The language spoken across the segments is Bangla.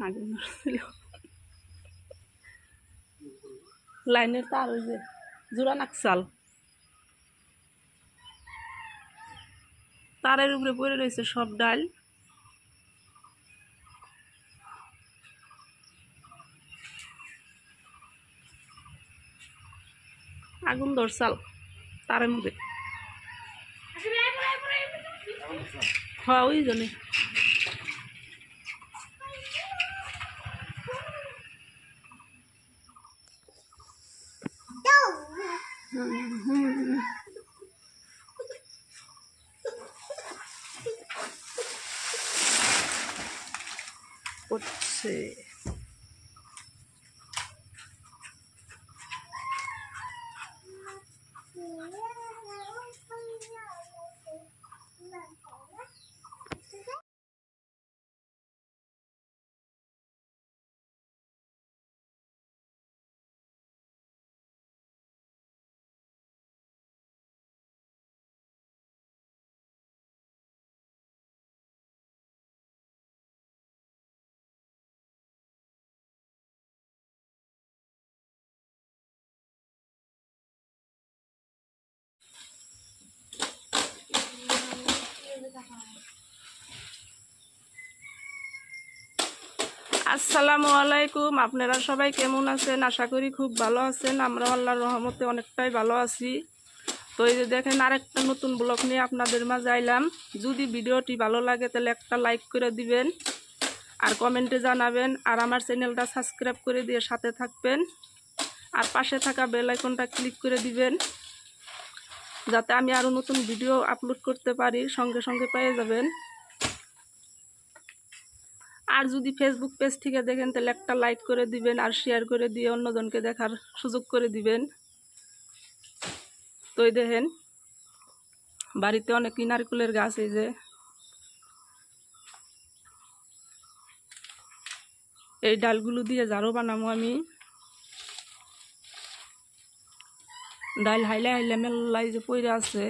আগুন ধরছিল লাইনের তার ওই যে জোড়া নাকশাল তারের উপরে পড়ে রয়েছে সব ডাল আগুন ধরছাল তারের মধ্যে হ্যাঁ ওই জন্য করছে আসসালামু আলাইকুম আপনারা সবাই কেমন আছেন আশা করি খুব ভালো আছেন আমরা আল্লাহর রহমতে অনেকটাই ভালো আছি তো এই যে দেখেন আরেকটা নতুন ব্লগ নিয়ে আপনাদের মাঝে আইলাম যদি ভিডিওটি ভালো লাগে তাহলে একটা লাইক করে দিবেন আর কমেন্টে জানাবেন আর আমার চ্যানেলটা সাবস্ক্রাইব করে দিয়ে সাথে থাকবেন আর পাশে থাকা বেল আইকনটা ক্লিক করে দিবেন যাতে আমি আরও নতুন ভিডিও আপলোড করতে পারি সঙ্গে সঙ্গে পেয়ে যাবেন আর যদি ফেসবুক পেজ থেকে দেখেন তাহলে একটা লাইক করে দিবেন আর শেয়ার করে দিয়ে অন্যজনকে দেখার সুযোগ করে দিবেন তো এই দেখেন বাড়িতে অনেক নারকেলের গাছ এই যে এই ডালগুলো দিয়ে ঝাড়ু বানাবো আমি ডাল হাইলে হাইলে মেলাই যে পড়ে আছে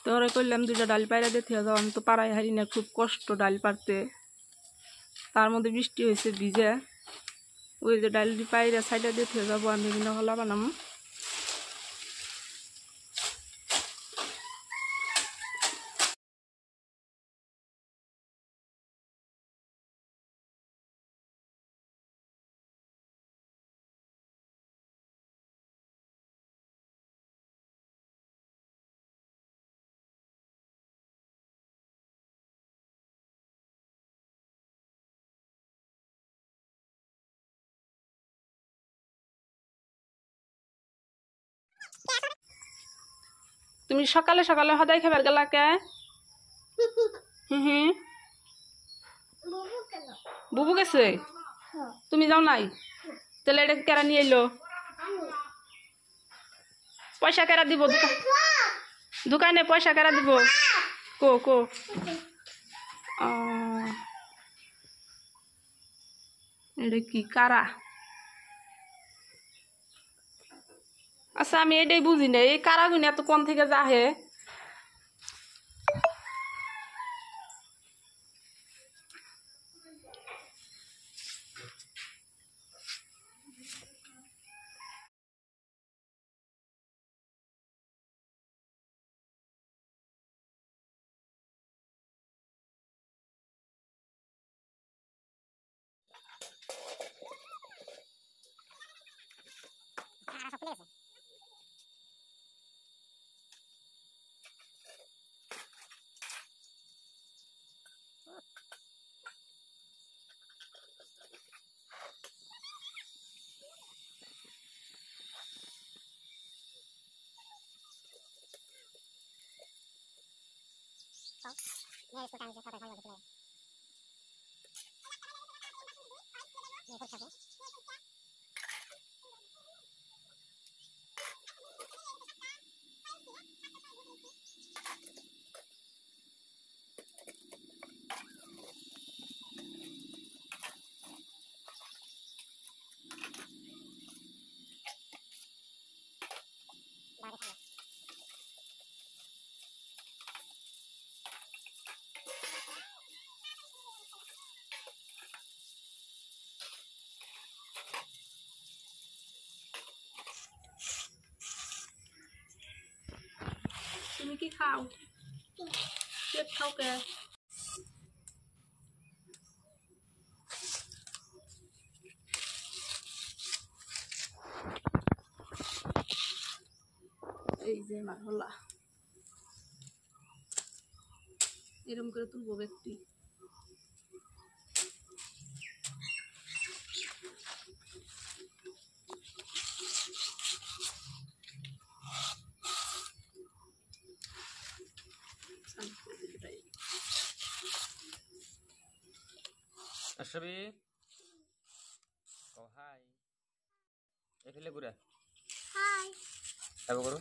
তো ওরা করলাম দুইটা ডাল পায়রা দেখে যাও আমি তো পাড়ায় হারি না খুব কষ্ট ডাল পারতে তার মধ্যে বৃষ্টি হয়েছে ভিজে ওই যে ডালটি পায়রা সাইডে দেখে যাবো আমি বিভিন্ন হলা বানাবো তুমি সকালে সকালে সদাই খাবার গেলা কে হুম বুবু গেছে তুমি যাও নাই তাহলে এটা কেরা নিয়ে এলো পয়সা কেরা দিব দোকানে পয়সা কেরা দিব কো কো এটা কি কারা আচ্ছা আমি এটাই বুঝি না এই কারাগুনি এত কোন থেকে যাহে কি খাও? কেক খাও কে? এই যে মারহলা এরকম করে তুলবো ব্যক্তি। Ashabi, oh hi. Ekile gura. Hi. Apa koro?